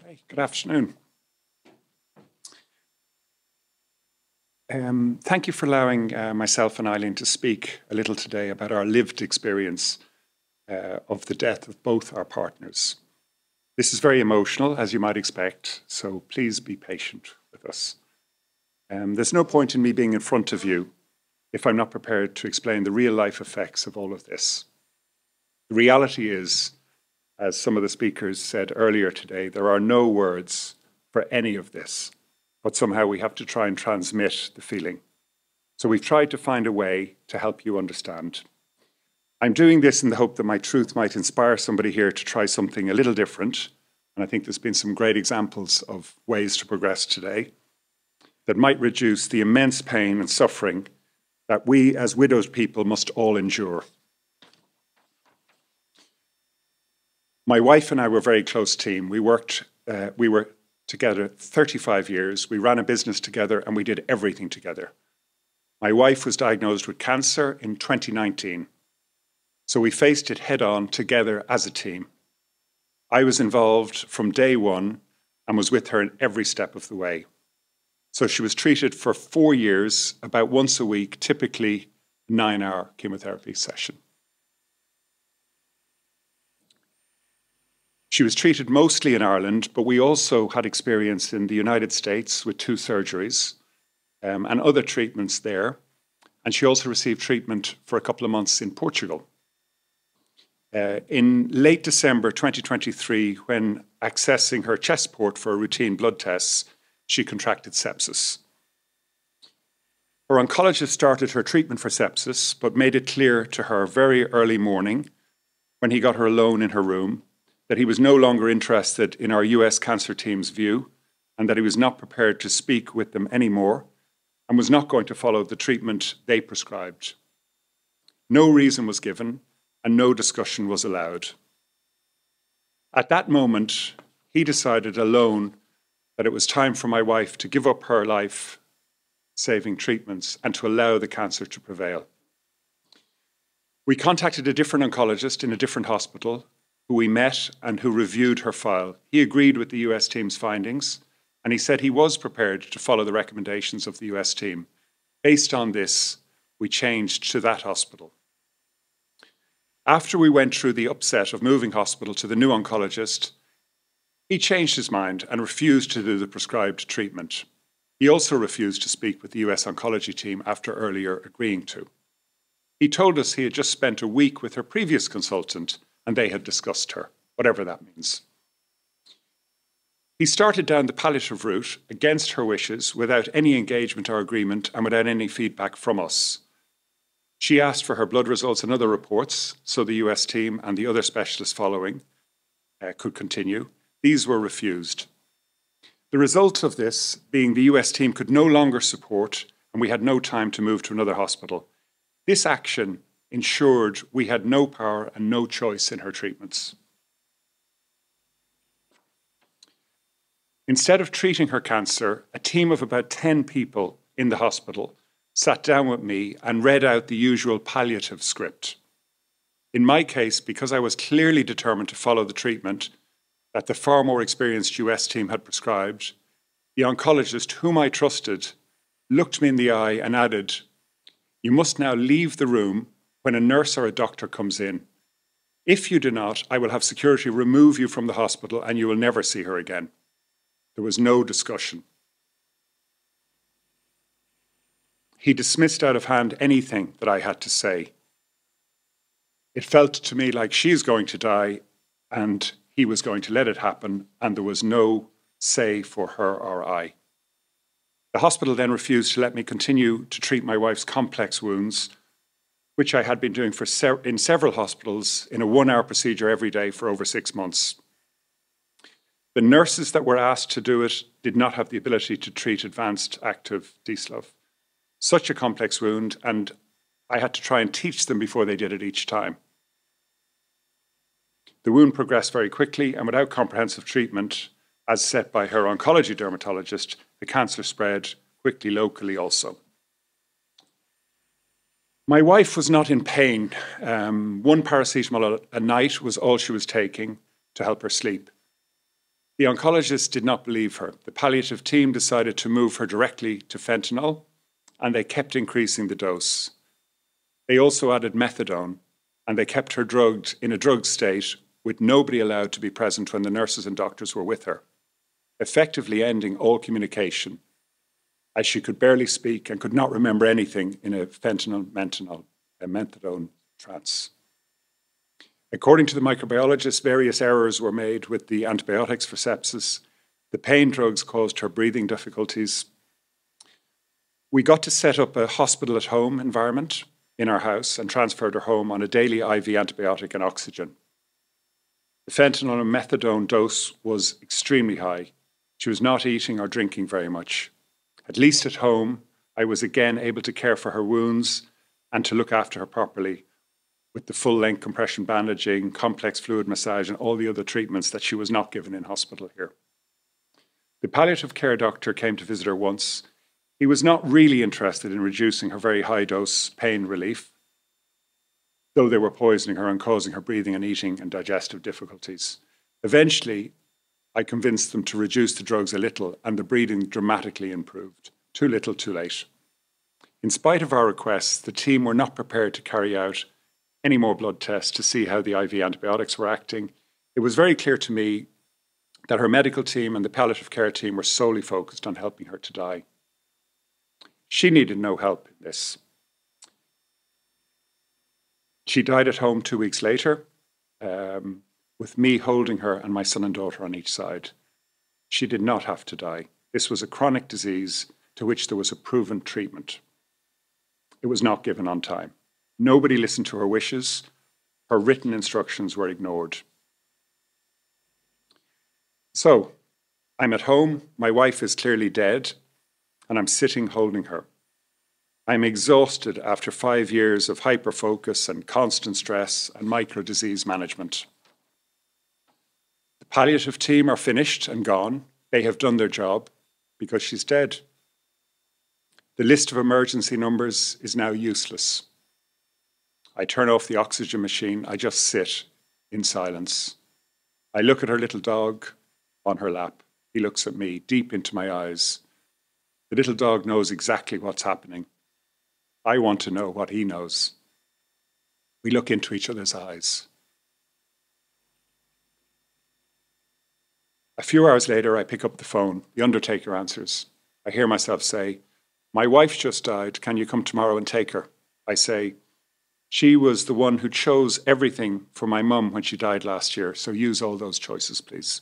Okay, good afternoon. Thank you for allowing myself and Eileen to speak a little today about our lived experience of the death of both our partners. This is very emotional, as you might expect, so please be patient with us. There's no point in me being in front of you if I'm not prepared to explain the real-life effects of all of this. The reality is, as some of the speakers said earlier today, there are no words for any of this, but somehow we have to try and transmit the feeling. So we've tried to find a way to help you understand. I'm doing this in the hope that my truth might inspire somebody here to try something a little different, and I think there's been some great examples of ways to progress today that might reduce the immense pain and suffering that we as widowed people must all endure. My wife and I were a very close team. We were together 35 years. We ran a business together and we did everything together. My wife was diagnosed with cancer in 2019. So we faced it head on together as a team. I was involved from day one and was with her in every step of the way. So she was treated for 4 years, about once a week, typically a 9-hour chemotherapy session. She was treated mostly in Ireland, but we also had experience in the United States with 2 surgeries and other treatments there. And she also received treatment for a couple of months in Portugal. In late December 2023, when accessing her chest port for routine blood tests, she contracted sepsis. Her oncologist started her treatment for sepsis, but made it clear to her very early morning, when he got her alone in her room, that he was no longer interested in our US cancer team's view and that he was not prepared to speak with them anymore and was not going to follow the treatment they prescribed. No reason was given and no discussion was allowed. At that moment, he decided alone that it was time for my wife to give up her life-saving treatments and to allow the cancer to prevail. We contacted a different oncologist in a different hospital who we met and who reviewed her file. He agreed with the US team's findings, and he said he was prepared to follow the recommendations of the US team. Based on this, we changed to that hospital. After we went through the upset of moving hospital to the new oncologist, he changed his mind and refused to do the prescribed treatment. He also refused to speak with the US oncology team after earlier agreeing to. He told us he had just spent a week with her previous consultant and they had discussed her, whatever that means. He started down the palliative route against her wishes, without any engagement or agreement and without any feedback from us. She asked for her blood results and other reports so the US team and the other specialists following could continue. These were refused. The result of this being the US team could no longer support and we had no time to move to another hospital. This action ensured we had no power and no choice in her treatments. Instead of treating her cancer, a team of about 10 people in the hospital sat down with me and read out the usual palliative script. In my case, because I was clearly determined to follow the treatment that the far more experienced US team had prescribed, the oncologist, whom I trusted, looked me in the eye and added, "You must now leave the room when a nurse or a doctor comes in. If you do not, I will have security remove you from the hospital and you will never see her again." There was no discussion. He dismissed out of hand anything that I had to say. It felt to me like she's going to die and he was going to let it happen, and there was no say for her or I. The hospital then refused to let me continue to treat my wife's complex wounds, which I had been doing in several hospitals in a 1-hour procedure every day for over 6 months. The nurses that were asked to do it did not have the ability to treat advanced active DSLUV. Such a complex wound, and I had to try and teach them before they did it each time. The wound progressed very quickly, and without comprehensive treatment, as set by her oncology dermatologist, the cancer spread quickly locally also. My wife was not in pain. 1 paracetamol a night was all she was taking to help her sleep. The oncologist did not believe her. The palliative team decided to move her directly to fentanyl, and they kept increasing the dose. They also added methadone, and they kept her drugged in a drugged state with nobody allowed to be present when the nurses and doctors were with her, effectively ending all communication, as she could barely speak and could not remember anything in a methadone trance. According to the microbiologist, various errors were made with the antibiotics for sepsis. The pain drugs caused her breathing difficulties. We got to set up a hospital-at-home environment in our house and transferred her home on a daily IV antibiotic and oxygen. The fentanyl and methadone dose was extremely high. She was not eating or drinking very much. At least at home, I was again able to care for her wounds and to look after her properly with the full-length compression bandaging, complex fluid massage, and all the other treatments that she was not given in hospital here. The palliative care doctor came to visit her once. He was not really interested in reducing her very high-dose pain relief, though they were poisoning her and causing her breathing and eating and digestive difficulties. Eventually, I convinced them to reduce the drugs a little, and the breathing dramatically improved. Too little, too late. In spite of our requests, the team were not prepared to carry out any more blood tests to see how the IV antibiotics were acting. It was very clear to me that her medical team and the palliative care team were solely focused on helping her to die. She needed no help in this. She died at home 2 weeks later, with me holding her and my son and daughter on each side. She did not have to die. This was a chronic disease to which there was a proven treatment. It was not given on time. Nobody listened to her wishes. Her written instructions were ignored. So, I'm at home, my wife is clearly dead, and I'm sitting holding her. I'm exhausted after 5 years of hyperfocus and constant stress and micro-disease management. The palliative team are finished and gone. They have done their job because she's dead. The list of emergency numbers is now useless. I turn off the oxygen machine. I just sit in silence. I look at her little dog on her lap. He looks at me deep into my eyes. The little dog knows exactly what's happening. I want to know what he knows. We look into each other's eyes. A few hours later, I pick up the phone. The undertaker answers. I hear myself say, "My wife just died. Can you come tomorrow and take her?" I say, "She was the one who chose everything for my mum when she died last year, so use all those choices, please."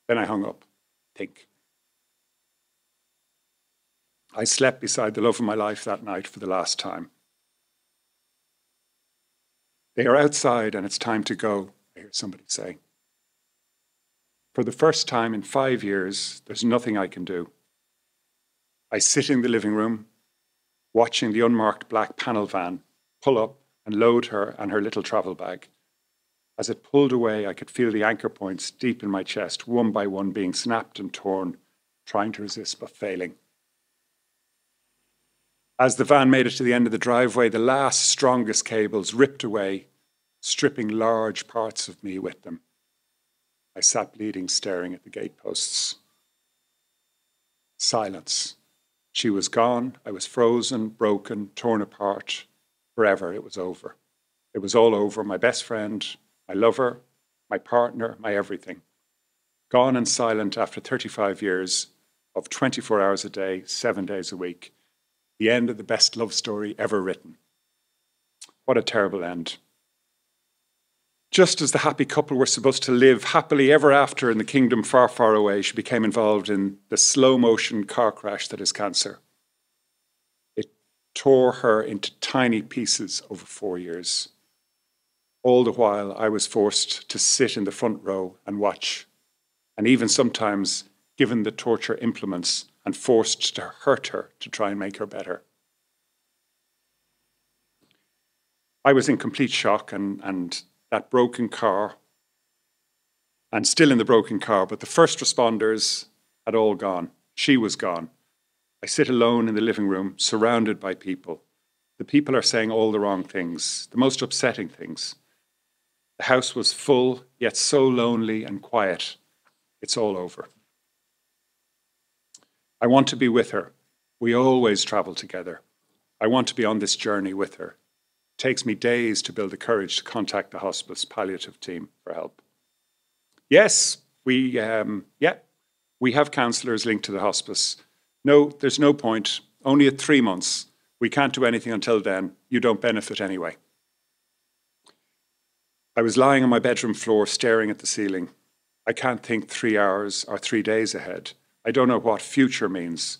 Then I hung up. Think. I slept beside the love of my life that night for the last time. They are outside and it's time to go, I hear somebody say. For the first time in 5 years, there's nothing I can do. I sit in the living room, watching the unmarked black panel van pull up and load her and her little travel bag. As it pulled away, I could feel the anchor points deep in my chest, one by one being snapped and torn, trying to resist but failing. As the van made it to the end of the driveway, the last strongest cables ripped away, stripping large parts of me with them. I sat bleeding, staring at the gateposts. Silence. She was gone. I was frozen, broken, torn apart. Forever, it was over. It was all over. My best friend, my lover, my partner, my everything. Gone and silent after 35 years of 24 hours a day, 7 days a week. The end of the best love story ever written. What a terrible end. Just as the happy couple were supposed to live happily ever after in the kingdom far, far away, she became involved in the slow-motion car crash that is cancer. It tore her into tiny pieces over 4 years. All the while, I was forced to sit in the front row and watch, and even sometimes given the torture implements and forced to hurt her to try and make her better. I was in complete shock and that broken car, and still in the broken car, but the first responders had all gone. She was gone. I sit alone in the living room, surrounded by people. The people are saying all the wrong things, the most upsetting things. The house was full, yet so lonely and quiet. It's all over. I want to be with her. We always travel together. I want to be on this journey with her. It takes me days to build the courage to contact the hospice palliative team for help. Yes, we have counsellors linked to the hospice. No, there's no point. Only at 3 months. We can't do anything until then. You don't benefit anyway. I was lying on my bedroom floor staring at the ceiling. I can't think 3 hours or 3 days ahead. I don't know what future means.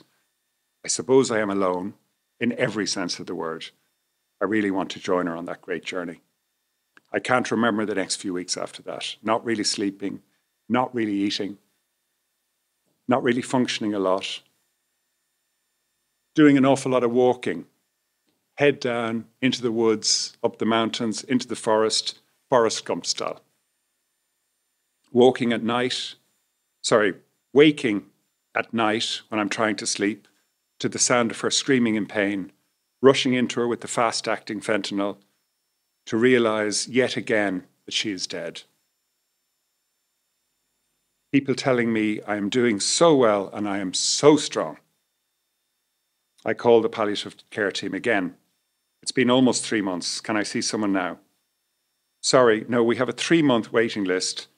I suppose I am alone in every sense of the word. I really want to join her on that great journey. I can't remember the next few weeks after that. Not really sleeping, not really eating, not really functioning a lot. Doing an awful lot of walking. Head down into the woods, up the mountains, into the forest, Forrest Gump style. Waking at night, waking at night when I'm trying to sleep to the sound of her screaming in pain, rushing into her with the fast-acting fentanyl to realize yet again that she is dead. People telling me I am doing so well and I am so strong. I called the palliative care team again. It's been almost 3 months. Can I see someone now? Sorry, no, we have a 3-month waiting list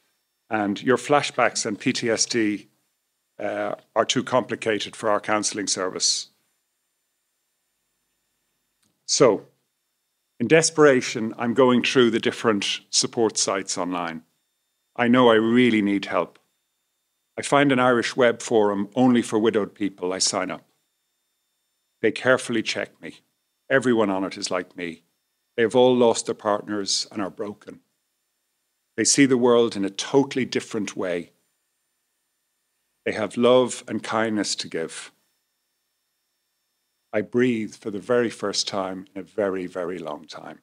and your flashbacks and PTSD are too complicated for our counselling service. So, in desperation, I'm going through the different support sites online. I know I really need help. I find an Irish web forum only for widowed people. I sign up. They carefully check me. Everyone on it is like me. They have all lost their partners and are broken. They see the world in a totally different way. They have love and kindness to give. I breathe for the very first time in a very, very long time.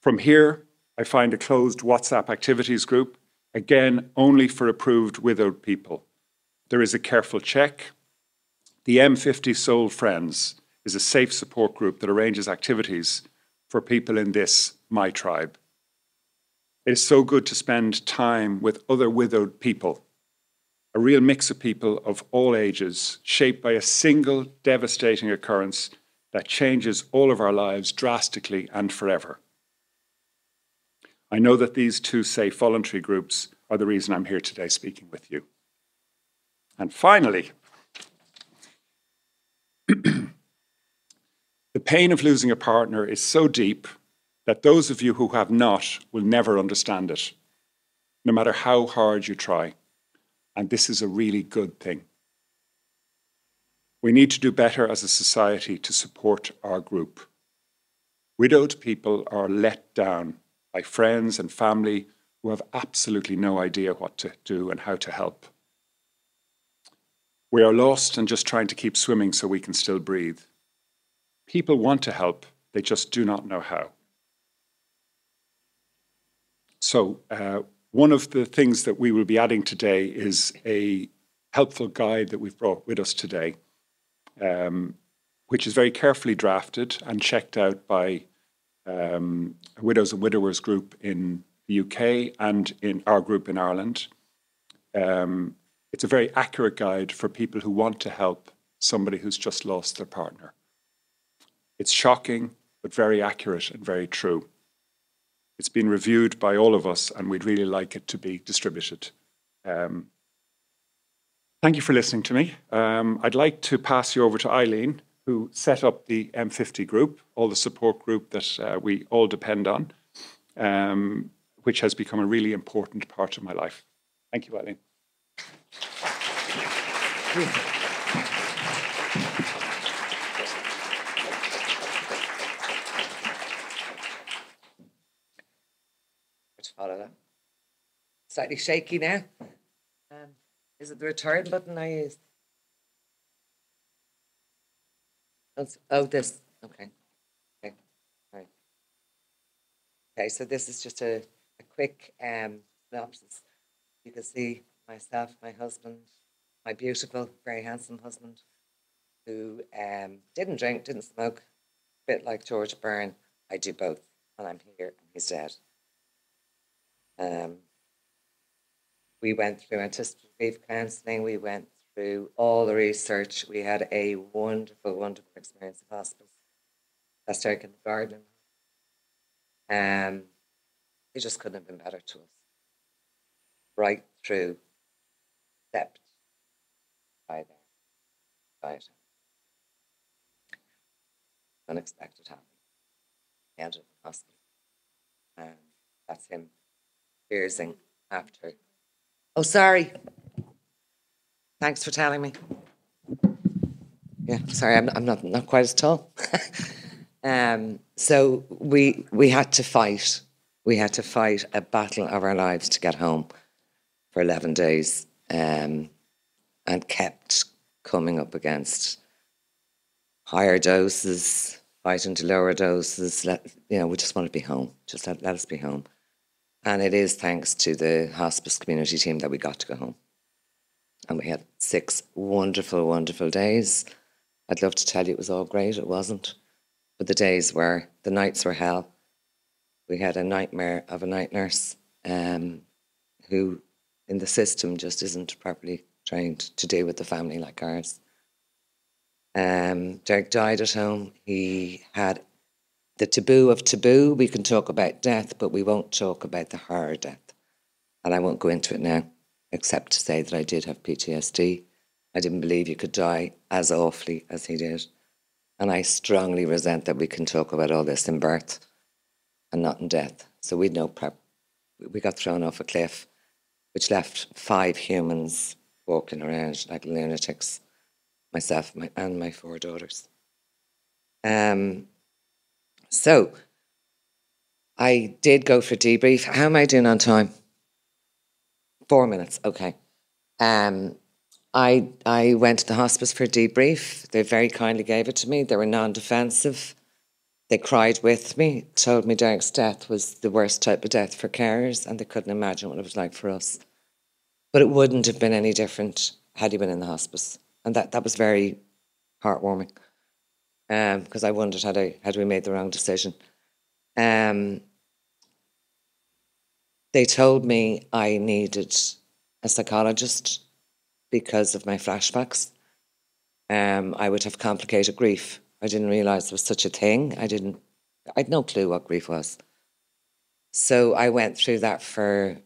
From here, I find a closed WhatsApp activities group, again, only for approved widowed people. There is a careful check. The M50 Soul Friends is a safe support group that arranges activities for people in this, my tribe. It is so good to spend time with other widowed people, a real mix of people of all ages, shaped by a single devastating occurrence that changes all of our lives drastically and forever. I know that these two safe voluntary groups are the reason I'm here today speaking with you. And finally, the pain of losing a partner is so deep that those of you who have not will never understand it, no matter how hard you try. And this is a really good thing. We need to do better as a society to support our group. Widowed people are let down by friends and family who have absolutely no idea what to do and how to help. We are lost and just trying to keep swimming so we can still breathe. People want to help, they just do not know how. So, one of the things that we will be adding today is a helpful guide that we've brought with us today, which is very carefully drafted and checked out by a Widows and Widowers group in the UK and in our group in Ireland. It's a very accurate guide for people who want to help somebody who's just lost their partner. It's shocking, but very accurate and very true. It's been reviewed by all of us, and we'd really like it to be distributed. Thank you for listening to me. I'd like to pass you over to Eileen, who set up the M50 group, all the support group that we all depend on, which has become a really important part of my life. Thank you, Eileen. Follow that. Slightly shaky now. Is it the return button I used? Oh, this. Okay. Okay. Right. Okay, so this is just a quick synopsis. You can see myself, my husband, my beautiful, very handsome husband, who didn't drink, didn't smoke, a bit like George Byrne. I do both, and I'm here, and he's dead. We went through anticipative grief counselling. We went through all the research. We had a wonderful, wonderful experience of hospice. That started in the garden. It just couldn't have been better to us. Right through, stepped by there, right. Unexpected happened. He ended up in hospital. And that's him piercing after. Oh, sorry. Thanks for telling me. Yeah, sorry, I'm not quite as tall. So we had to fight. We had to fight a battle of our lives to get home for 11 days, and kept coming up against higher doses, fighting to lower doses. We just want to be home. Just let us be home. And it is thanks to the hospice community team that we got to go home. And we had 6 wonderful, wonderful days. I'd love to tell you it was all great. It wasn't. But the nights were hell. We had a nightmare of a night nurse who in the system just isn't properly trained to deal with the family like ours. Derek died at home. He had the taboo of taboo. We can talk about death, but we won't talk about the horror death. And I won't go into it now, except to say that I did have PTSD. I didn't believe you could die as awfully as he did. And I strongly resent that we can talk about all this in birth and not in death. So we'd no prep. We got thrown off a cliff, which left 5 humans walking around like lunatics, myself and my 4 daughters. So I did go for debrief. How am I doing on time? 4 minutes, okay. I went to the hospice for a debrief. They very kindly gave it to me. They were non-defensive. They cried with me, told me Derek's death was the worst type of death for carers, and they couldn't imagine what it was like for us. But it wouldn't have been any different had he been in the hospice. And that was very heartwarming, because I wondered had we made the wrong decision. They told me I needed a psychologist because of my flashbacks. I would have complicated grief. I didn't realise there was such a thing. I'd no clue what grief was. So I went through that for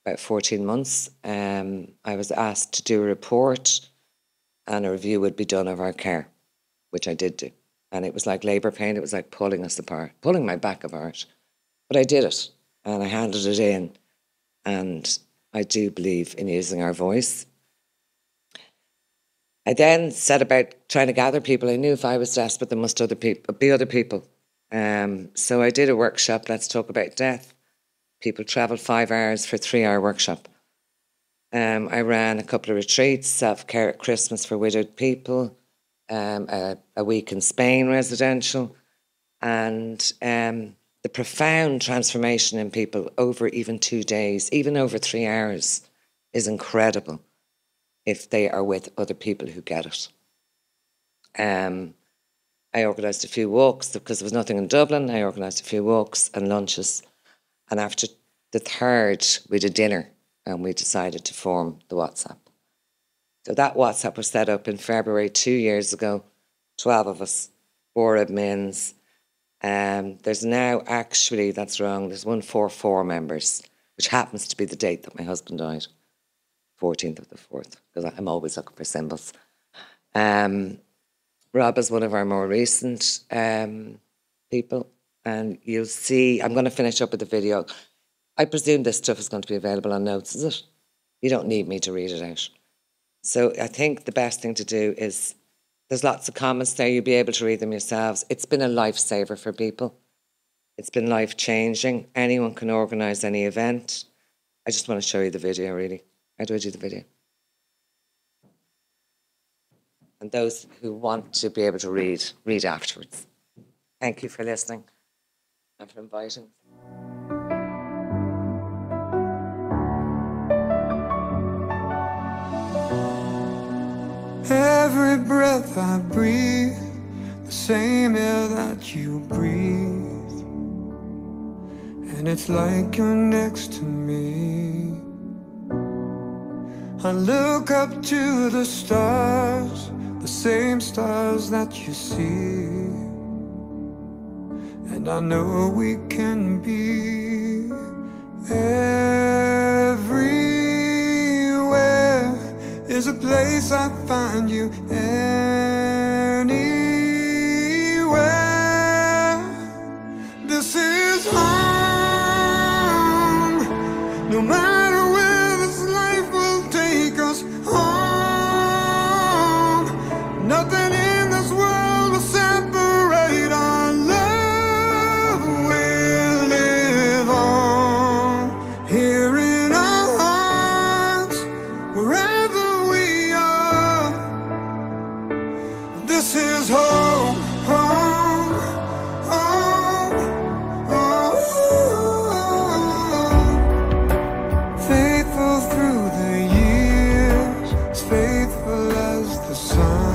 about 14 months. I was asked to do a report, and a review would be done of our care, which I did do. And it was like labour pain. It was like pulling us apart, pulling my back apart. But I did it, and I handed it in. And I do believe in using our voice. I then set about trying to gather people. I knew if I was desperate, there must be other people. So I did a workshop, Let's Talk About Death. People travelled 5 hours for a 3-hour workshop. I ran a couple of retreats, self-care at Christmas for widowed people, a week in Spain residential, and the profound transformation in people over even 2 days, even over 3 hours, is incredible if they are with other people who get it. I organised a few walks because there was nothing in Dublin. I organised a few walks and lunches. And after the 3rd, we did dinner and we decided to form the WhatsApp. So that WhatsApp was set up in February 2 years ago, 12 of us, 4 admins. There's now actually, that's wrong, there's 144 members, which happens to be the date that my husband died, 14th of the 4th, because I'm always looking for symbols. Rob is one of our more recent people, and you'll see, I'm going to finish up with the video. I presume this stuff is going to be available on notes, is it? You don't need me to read it out. So I think the best thing to do is, there's lots of comments there, you'll be able to read them yourselves. It's been a lifesaver for people. It's been life-changing. Anyone can organise any event. I just want to show you the video, really. How do I do the video? And those who want to be able to read afterwards. Thank you for listening and for inviting. Every breath I breathe, the same air that you breathe, and it's like you're next to me. I look up to the stars, the same stars that you see, and I know we can be everywhere. Is a place I find you anywhere. This is home, no matter where this life will take us home. Nothing in this world will separate our love. We'll live on here in our hearts, wherever we are. This is home, home, home, home. Faithful through the years, as faithful as the sun.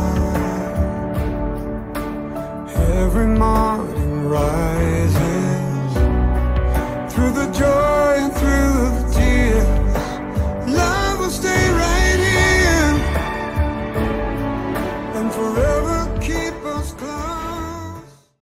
Every morning rises through the joy and through